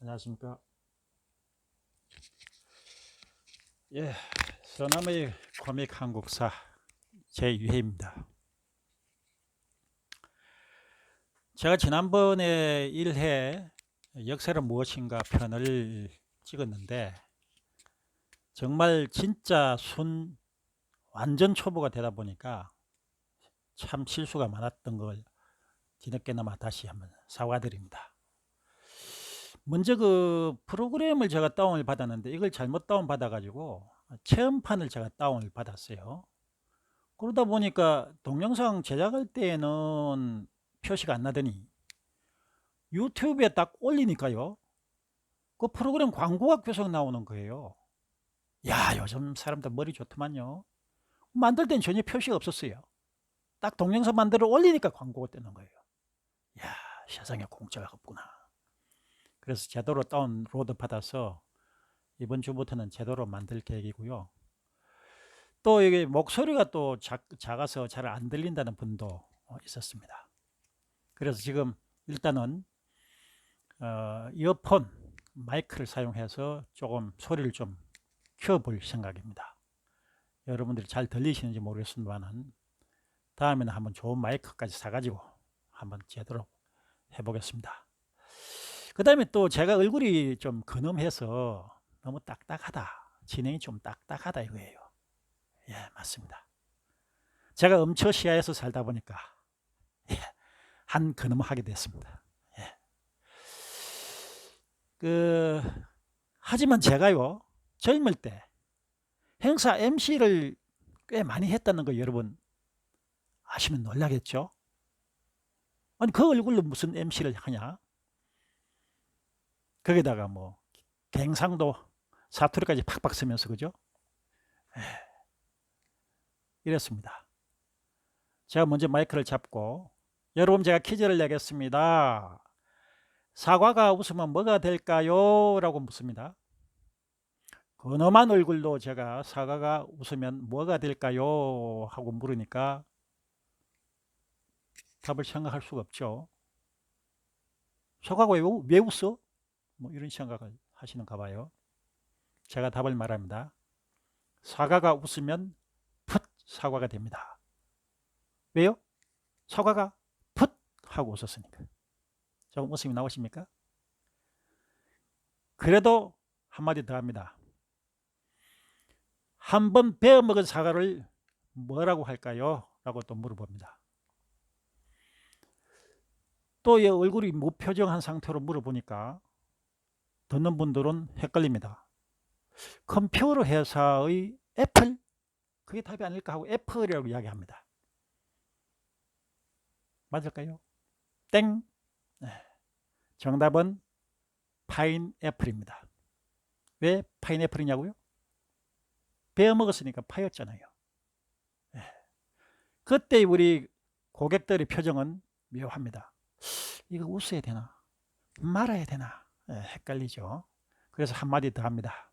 안녕하십니까. 예, 서남의 코믹 한국사 제2회입니다. 제가 지난번에 1회 역사는 무엇인가 편을 찍었는데 정말 진짜 완전 초보가 되다 보니까 참 실수가 많았던 걸 뒤늦게나마 다시 한번 사과드립니다. 먼저 그 프로그램을 제가 다운을 받았는데 이걸 잘못 다운 받아 가지고 체험판을 제가 다운을 받았어요. 그러다 보니까 동영상 제작할 때에는 표시가 안 나더니 유튜브에 딱 올리니까요, 그 프로그램 광고가 계속 나오는 거예요. 야, 요즘 사람들 머리 좋더만요. 만들 땐 전혀 표시가 없었어요. 딱 동영상 만들어 올리니까 광고가 뜨는 거예요. 야, 세상에 공짜가 없구나. 그래서 제대로 다운로드 받아서 이번 주부터는 제대로 만들 계획이고요. 또 이게 목소리가 또 작아서 잘 안 들린다는 분도 있었습니다. 그래서 지금 일단은 이어폰 마이크를 사용해서 조금 소리를 좀 키워볼 생각입니다. 여러분들이 잘 들리시는지 모르겠습니다만 다음에는 한번 좋은 마이크까지 사가지고 한번 제대로 해보겠습니다. 그 다음에 또 제가 얼굴이 좀 근엄해서 너무 딱딱하다, 진행이 좀 딱딱하다 이거예요. 예, 맞습니다. 제가 음처시야에서 살다 보니까 예, 한 근엄하게 됐습니다. 예. 하지만 제가요, 젊을 때 행사 MC를 꽤 많이 했다는 거 여러분 아시면 놀라겠죠? 아니, 그 얼굴로 무슨 MC를 하냐? 거기다가 뭐 갱상도 사투리까지 팍팍 쓰면서, 그죠? 에, 이랬습니다. 제가 먼저 마이크를 잡고, 여러분 제가 퀴즈를 내겠습니다. 사과가 웃으면 뭐가 될까요? 라고 묻습니다. 근엄한 얼굴로 제가 사과가 웃으면 뭐가 될까요? 하고 물으니까 답을 생각할 수가 없죠. 사과가 왜 웃어? 뭐 이런 생각을 하시는가 봐요. 제가 답을 말합니다. 사과가 웃으면 풋 사과가 됩니다. 왜요? 사과가 풋 하고 웃었으니까. 조금 웃음이 나오십니까? 그래도 한마디 더 합니다. 한 번 베어 먹은 사과를 뭐라고 할까요? 라고 또 물어봅니다. 또 이 얼굴이 무표정한 상태로 물어보니까 듣는 분들은 헷갈립니다. 컴퓨터 회사의 애플? 그게 답이 아닐까 하고 애플이라고 이야기합니다. 맞을까요? 땡. 네. 정답은 파인애플입니다. 왜 파인애플이냐고요? 베어 먹었으니까 파였잖아요. 네. 그때 우리 고객들의 표정은 묘합니다. 이거 웃어야 되나? 말아야 되나? 네, 헷갈리죠. 그래서 한마디 더 합니다.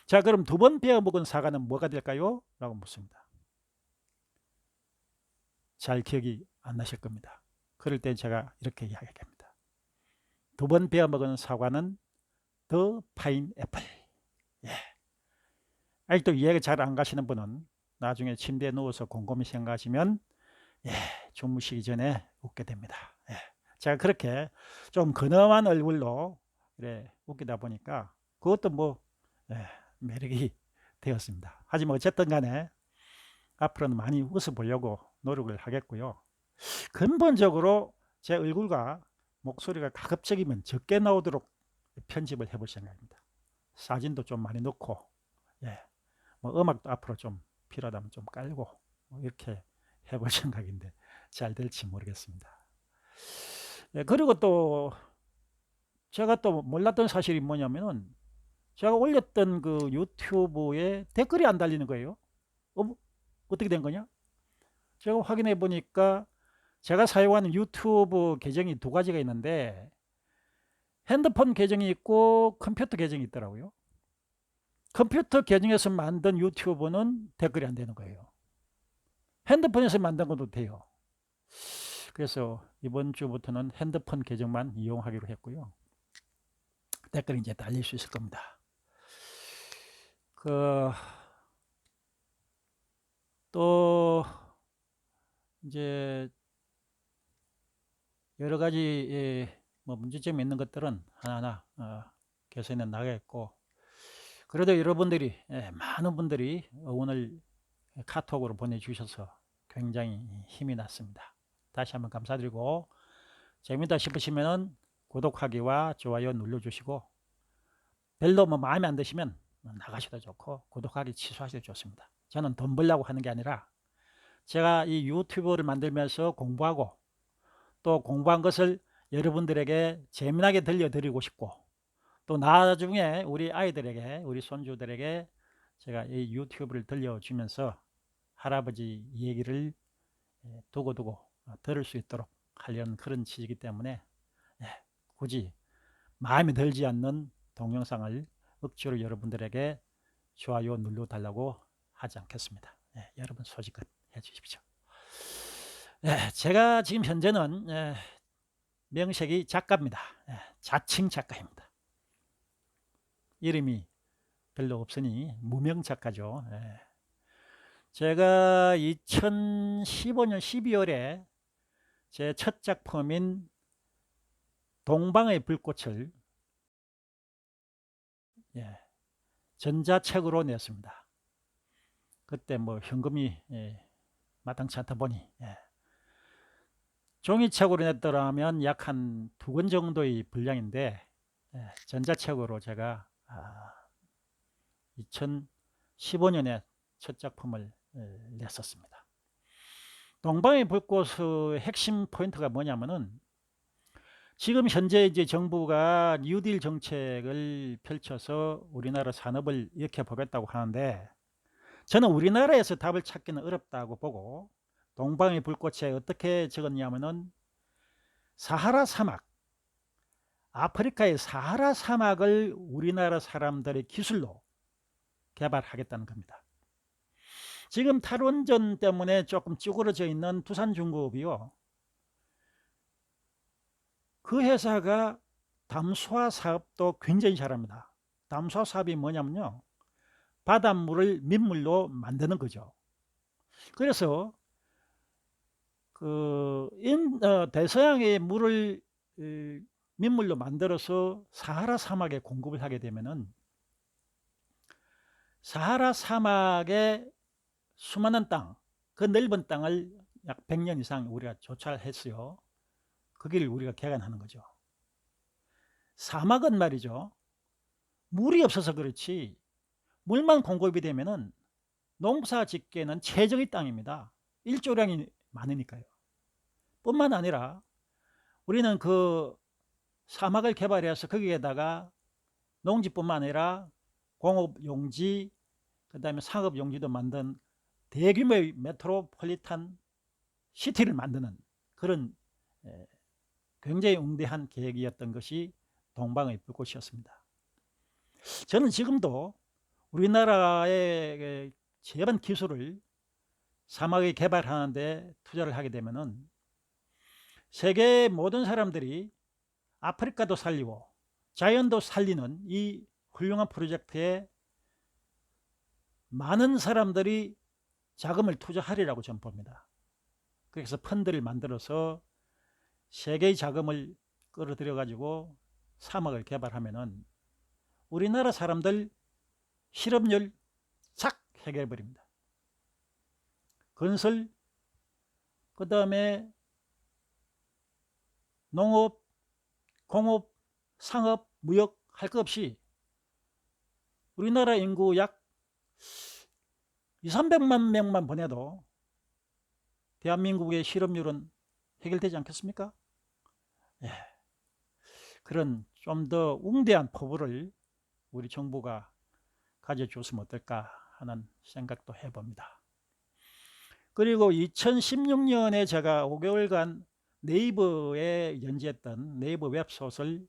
자, 그럼 두 번 베어 먹은 사과는 뭐가 될까요? 라고 묻습니다. 잘 기억이 안 나실 겁니다. 그럴 때 제가 이렇게 이야기합니다. 두 번 베어 먹은 사과는 더 파인애플. 예. 아직도 이해가 잘 안 가시는 분은 나중에 침대에 누워서 곰곰이 생각하시면 예, 주무시기 전에 웃게 됩니다. 예. 제가 그렇게 좀 근엄한 얼굴로 그래, 웃기다 보니까 그것도 뭐 예, 매력이 되었습니다. 하지만 어쨌든 간에 앞으로는 많이 웃어보려고 노력을 하겠고요. 근본적으로 제 얼굴과 목소리가 가급적이면 적게 나오도록 편집을 해볼 생각입니다. 사진도 좀 많이 넣고, 예, 뭐 음악도 앞으로 좀 필요하다면 좀 깔고 뭐 이렇게 해볼 생각인데 잘 될지 모르겠습니다. 예, 그리고 또 제가 또 몰랐던 사실이 뭐냐면은 제가 올렸던 그 유튜브에 댓글이 안 달리는 거예요. 어떻게 된 거냐? 제가 확인해 보니까 제가 사용하는 유튜브 계정이 두 가지가 있는데 핸드폰 계정이 있고 컴퓨터 계정이 있더라고요. 컴퓨터 계정에서 만든 유튜브는 댓글이 안 되는 거예요. 핸드폰에서 만든 것도 돼요. 그래서 이번 주부터는 핸드폰 계정만 이용하기로 했고요. 댓글이 이제 달릴 수 있을 겁니다. 그 또 이제 여러 가지 뭐 문제점이 있는 것들은 하나하나 개선해 나가겠고, 그래도 여러분들이 많은 분들이 응원을 카톡으로 보내주셔서 굉장히 힘이 났습니다. 다시 한번 감사드리고, 재밌다 싶으시면 구독하기와 좋아요 눌러주시고, 별로 뭐 마음에 안 드시면 나가셔도 좋고 구독하기 취소하셔도 좋습니다. 저는 돈 벌려고 하는 게 아니라 제가 이 유튜브를 만들면서 공부하고, 또 공부한 것을 여러분들에게 재미나게 들려드리고 싶고, 또 나중에 우리 아이들에게, 우리 손주들에게 제가 이 유튜브를 들려주면서 할아버지 얘기를 두고두고 들을 수 있도록 하려는 그런 취지이기 때문에 굳이 마음에 들지 않는 동영상을 억지로 여러분들에게 좋아요 눌러달라고 하지 않겠습니다. 여러분 소식껏 해주십시오. 제가 지금 현재는 명색이 작가입니다. 자칭 작가입니다. 이름이 별로 없으니 무명 작가죠. 제가 2015년 12월에 제 첫 작품인 동방의 불꽃을 전자책으로 냈습니다. 그때 뭐 현금이 마땅치 않다 보니 종이책으로 냈더라면 약 한 2권 정도의 분량인데 전자책으로 제가 2015년에 첫 작품을 냈었습니다. 동방의 불꽃의 핵심 포인트가 뭐냐면은, 지금 현재 이제 정부가 뉴딜 정책을 펼쳐서 우리나라 산업을 일으켜 보겠다고 하는데, 저는 우리나라에서 답을 찾기는 어렵다고 보고, 동방의 불꽃에 어떻게 적었냐면은, 사하라 사막, 아프리카의 사하라 사막을 우리나라 사람들의 기술로 개발하겠다는 겁니다. 지금 탈원전 때문에 조금 쭈그러져 있는 두산중공업이요, 그 회사가 담수화 사업도 굉장히 잘합니다. 담수화 사업이 뭐냐면요, 바닷물을 민물로 만드는 거죠. 그래서 대서양의 물을 민물로 만들어서 사하라 사막에 공급을 하게 되면은, 사하라 사막의 수많은 땅, 그 넓은 땅을 약 100년 이상 우리가 조찰했어요. 거기를 우리가 개간하는 거죠. 사막은 말이죠, 물이 없어서 그렇지 물만 공급이 되면은 농사 짓기에는 최적의 땅입니다. 일조량이 많으니까요. 뿐만 아니라 우리는 그 사막을 개발해서 거기에다가 농지뿐만 아니라 공업용지, 그 다음에 상업용지도 만든 대규모의 메트로폴리탄 시티를 만드는 그런 굉장히 웅대한 계획이었던 것이 동방의 불꽃이었습니다. 저는 지금도 우리나라의 제반 기술을 사막에 개발하는 데 투자를 하게 되면은, 세계 모든 사람들이 아프리카도 살리고 자연도 살리는 이 훌륭한 프로젝트에 많은 사람들이 자금을 투자하리라고 저는 봅니다. 그래서 펀드를 만들어서 세계의 자금을 끌어들여 가지고 사막을 개발하면은 우리나라 사람들 실업률 싹 해결해 버립니다. 건설, 그 다음에 농업, 공업, 상업, 무역 할 것 없이 우리나라 인구 약 200~300만 명만 보내도 대한민국의 실업률은 해결되지 않겠습니까? 그런 좀 더 웅대한 포부를 우리 정부가 가져줬으면 어떨까 하는 생각도 해봅니다. 그리고 2016년에 제가 5개월간 네이버에 연재했던 네이버 웹소설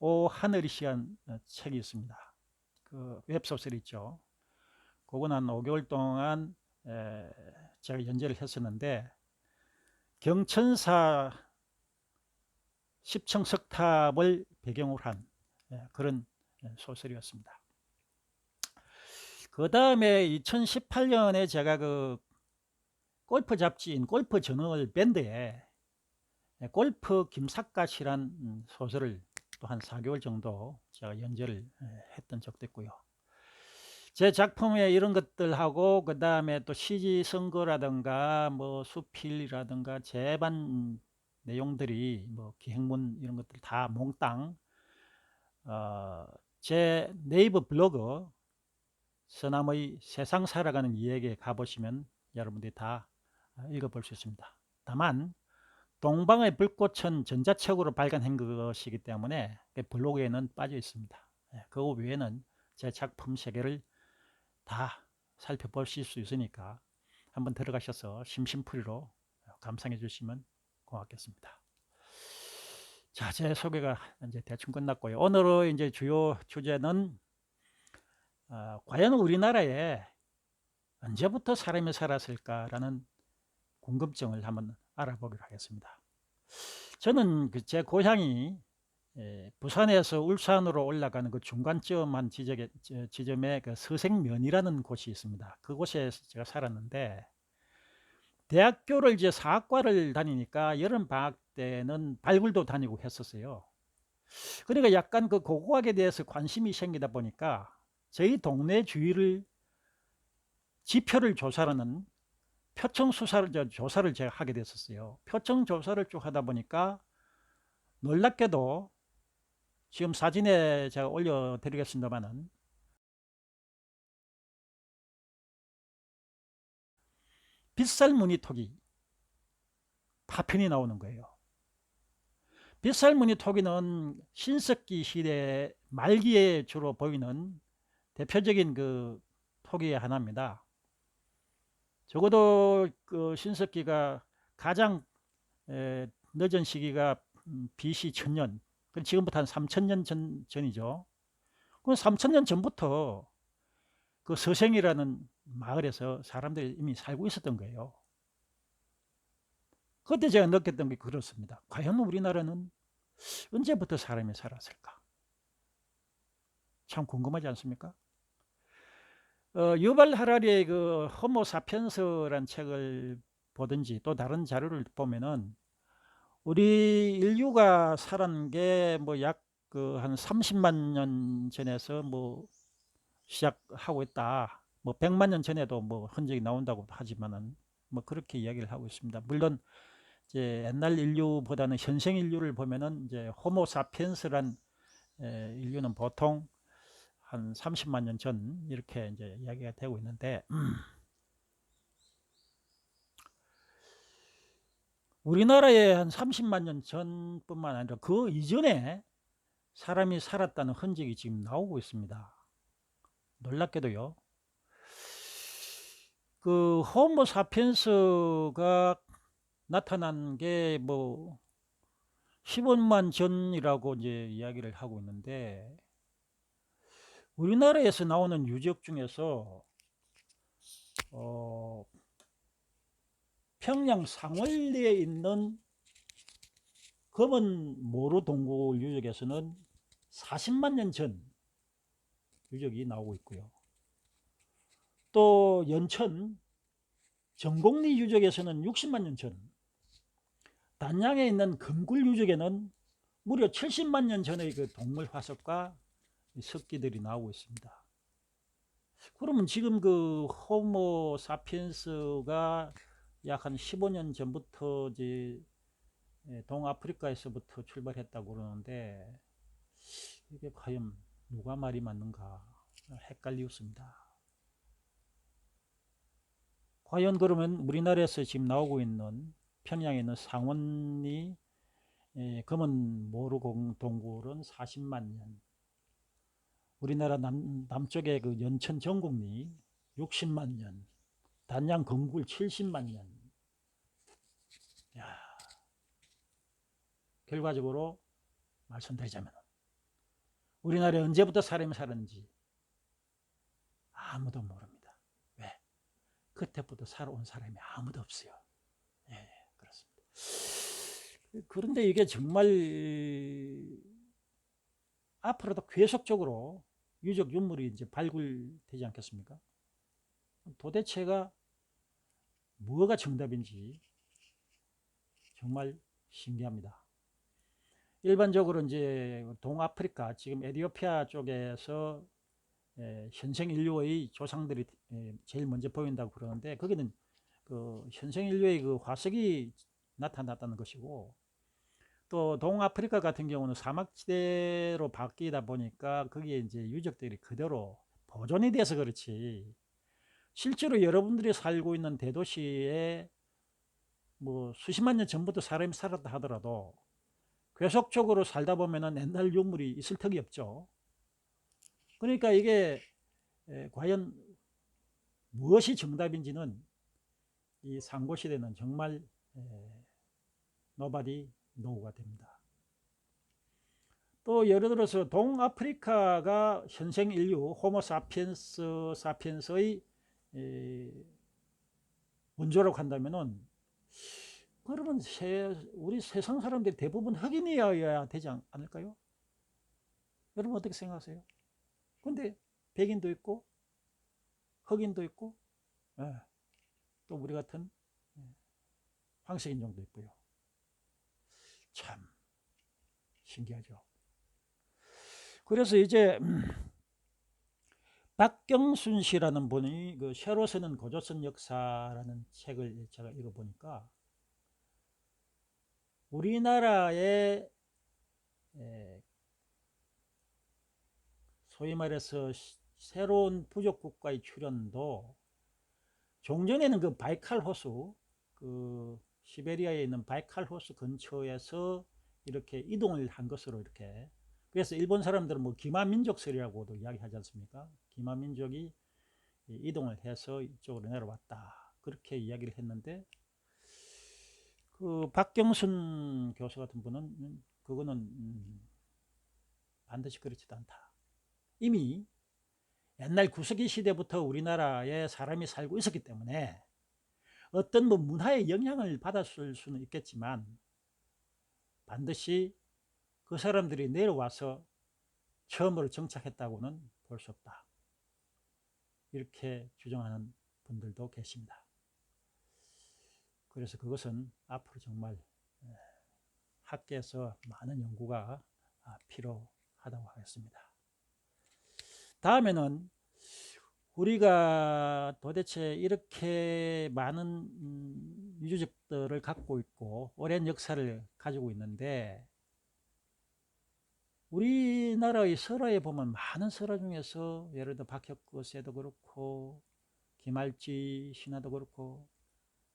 오 하늘이 시한 책이 있습니다. 그 웹소설 있죠. 그건 한 5개월 동안 제가 연재를 했었는데, 경천사 10층 석탑을 배경으로 한 그런 소설이었습니다. 그 다음에 2018년에 제가 그 골프 잡지인 골프 저널 밴드에 골프 김삿갓이란 소설을 또 한 4개월 정도 제가 연재를 했던 적도 있고요. 제 작품에 이런 것들하고 그 다음에 또 시지선거라든가 뭐 수필이라든가 제반 내용들이 뭐 기행문 이런 것들 다 몽땅 제 네이버 블로그 서남의 세상 살아가는 이야기에 가보시면 여러분들이 다 읽어볼 수 있습니다. 다만 동방의 불꽃은 전자책으로 발간한 것이기 때문에 블로그에는 빠져 있습니다. 그 외에는 제 작품 세계를 다 살펴보실 수 있으니까 한번 들어가셔서 심심풀이로 감상해 주시면 고맙겠습니다. 자, 제 소개가 이제 대충 끝났고요. 오늘의 이제 주요 주제는 과연 우리나라에 언제부터 사람이 살았을까라는 궁금증을 한번 알아보기로 하겠습니다. 저는 제 고향이 부산에서 울산으로 올라가는 그 중간쯤 지점에 그 서생면이라는 곳이 있습니다. 그곳에 제가 살았는데 대학교를 이제 사학과를 다니니까 여름 방학 때는 발굴도 다니고 했었어요. 그러니까 약간 그 고고학에 대해서 관심이 생기다 보니까 저희 동네 주위를 지표를 조사하는 표청 조사를 제가 하게 됐었어요. 표청 조사를 쭉 하다 보니까 놀랍게도 지금 사진에 제가 올려드리겠습니다만은 빗살무늬 토기 파편이 나오는 거예요. 빗살무늬 토기는 신석기 시대 말기에 주로 보이는 대표적인 그 토기의 하나입니다. 적어도 그 신석기가 가장 늦은 시기가 BC 1000년, 지금부터 한 3000년 전이죠. 그럼 3000년 전부터 그 서생이라는 마을에서 사람들이 이미 살고 있었던 거예요. 그때 제가 느꼈던 게 그렇습니다. 과연 우리나라는 언제부터 사람이 살았을까? 참 궁금하지 않습니까? 유발 하라리의 그 호모 사피엔스라는 책을 보든지 또 다른 자료를 보면은 우리 인류가 살은 게 뭐 약 그 한 30만 년 전에서 뭐 시작하고 있다. 뭐 100만 년 전에도 뭐 흔적이 나온다고 하지만은 뭐 그렇게 이야기를 하고 있습니다. 물론 이제 옛날 인류보다는 현생 인류를 보면은 이제 호모 사피엔스란 인류는 보통 한 30만 년 전 이렇게 이제 이야기가 되고 있는데 우리나라에 한 30만 년 전뿐만 아니라 그 이전에 사람이 살았다는 흔적이 지금 나오고 있습니다. 놀랍게도요. 그 호모 사피엔스가 나타난 게 뭐 15만 전이라고 이제 이야기를 하고 있는데 우리나라에서 나오는 유적 중에서 평양 상월리에 있는 검은 모루 동굴 유적에서는 40만 년 전 유적이 나오고 있고요. 또 연천 정곡리 유적에서는 60만 년 전, 단양에 있는 금굴 유적에는 무려 70만 년 전의 그 동물 화석과 석기들이 나오고 있습니다. 그러면 지금 그 호모 사피엔스가 약 한 15년 전부터 이제 동아프리카에서부터 출발했다고 그러는데 이게 과연 누가 말이 맞는가 헷갈리었습니다. 과연 그러면 우리나라에서 지금 나오고 있는 평양에 있는 상원리 검은 모루 동굴은 40만 년, 우리나라 남쪽의 그 연천 정곡리 60만 년, 단양 금굴 70만 년. 야, 결과적으로 말씀드리자면 우리나라에 언제부터 사람이 살았는지 아무도 모릅니다. 왜? 그때부터 살아온 사람이 아무도 없어요. 예, 그렇습니다. 그런데 이게 정말 앞으로도 계속적으로 유적 유물이 이제 발굴되지 않겠습니까? 도대체가 뭐가 정답인지 정말 신기합니다. 일반적으로 이제 동아프리카 지금 에티오피아 쪽에서 현생 인류의 조상들이 제일 먼저 보인다고 그러는데 거기는 그 현생 인류의 그 화석이 나타났다는 것이고, 또 동아프리카 같은 경우는 사막지대로 바뀌다 보니까 거기에 이제 유적들이 그대로 보존이 돼서 그렇지, 실제로 여러분들이 살고 있는 대도시에 뭐 수십만 년 전부터 사람이 살았다 하더라도 계속적으로 살다 보면은 옛날 유물이 있을 턱이 없죠. 그러니까 이게 과연 무엇이 정답인지는 이 상고시대는 정말 nobody know가 됩니다. 또 예를 들어서 동아프리카가 현생 인류 호모 사피엔스의 원조라고 한다면은, 그러면 우리 세상 사람들이 대부분 흑인이어야 되지 않을까요? 여러분 어떻게 생각하세요? 근데 백인도 있고 흑인도 있고, 또 우리 같은 황색인종도 있고요. 참 신기하죠. 그래서 이제 박경순 씨라는 분이 그 쇠로 쓰는 고조선 역사라는 책을 제가 읽어보니까, 우리나라의 소위 말해서 새로운 부족 국가의 출현도 종전에는 그 바이칼 호수, 그 시베리아에 있는 바이칼 호수 근처에서 이렇게 이동을 한 것으로, 이렇게, 그래서 일본 사람들은 뭐 기마민족설이라고도 이야기하지 않습니까? 기마민족이 이동을 해서 이쪽으로 내려왔다, 그렇게 이야기를 했는데, 그 박경순 교수 같은 분은 그거는 반드시 그렇지도 않다. 이미 옛날 구석기 시대부터 우리나라에 사람이 살고 있었기 때문에 어떤 뭐 문화의 영향을 받았을 수는 있겠지만 반드시 그 사람들이 내려와서 처음으로 정착했다고는 볼 수 없다, 이렇게 주장하는 분들도 계십니다. 그래서 그것은 앞으로 정말 학계에서 많은 연구가 필요하다고 하겠습니다. 다음에는 우리가 도대체 이렇게 많은 유적들을 갖고 있고 오랜 역사를 가지고 있는데, 우리나라의 설화에 보면 많은 설화 중에서 예를 들어 박혁거세도 그렇고 김할지 신화도 그렇고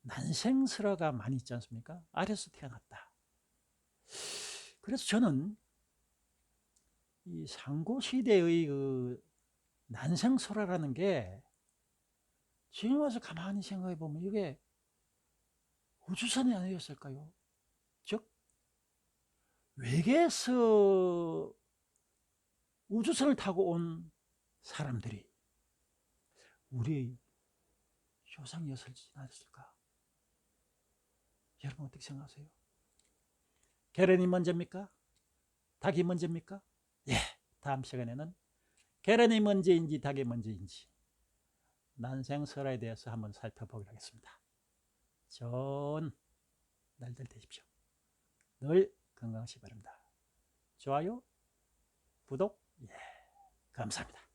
난생설화가 많이 있지 않습니까? 아래서 태어났다. 그래서 저는 이 상고시대의 그 난생설화라는 게 지금 와서 가만히 생각해 보면 이게 우주선이 아니었을까요? 즉 외계에서 우주선을 타고 온 사람들이 우리 조상이었을지 않았을까? 여러분 어떻게 생각하세요? 계란이 먼저입니까? 닭이 먼저입니까? 예, 다음 시간에는 계란이 먼저인지 닭이 먼저인지 난생설화에 대해서 한번 살펴보기로 하겠습니다. 좋은 날들 되십시오. 늘 건강하시기 바랍니다. 좋아요, 구독, 감사합니다.